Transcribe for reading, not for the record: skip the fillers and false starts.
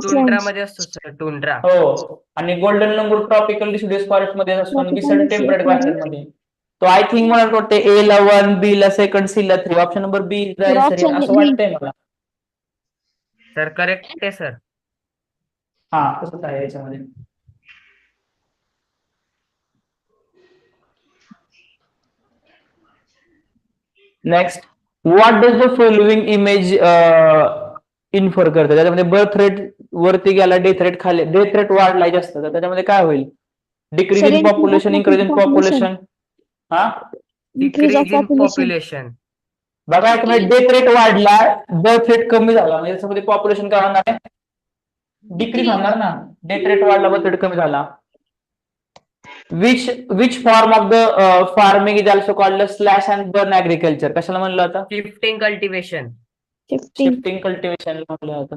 Tundra मध्ये असतो sir, tundra. हो, आणि गोल्डन लंगूर ट्रॉपिकल डिसिड्यूस फॉरेस्ट मध्ये असतो आणि बिसट टेम्परेट ग्रासलँड मध्ये. तो आय थिंक मला वाटतं ए ला 1, बी ला 2, सी ला 3. Option number B is the answer असं वाटतंय मला. सर करेक्ट आहे सर. हा तसंच आहे याच्यामध्ये. Next, what does the following image infer करते? त्याच्यामध्ये बर्थ रेट वरती गेला, डेथ रेट खाली, डेथ रेट वाढला जास्त, तर त्याच्यामध्ये काय होईल? Decrease in population, increase in population. हा, डिक्रीज इन पॉप्युलेशन. बघा डेथ रेट वाढला, बर्थ रेट कमी झाला, म्हणजे त्याच्यामध्ये पॉप्युलेशन काय होणार आहे? डिक्रीज होणार ना. डेथ रेट वाढला, बर्थ रेट कमी झाला. Which form of the farming is also called slash and burn agriculture? कशाला म्हणलं होतं? Shifting cultivation. शिफ्टिंग कल्टिवेशन म्हणलं होतं.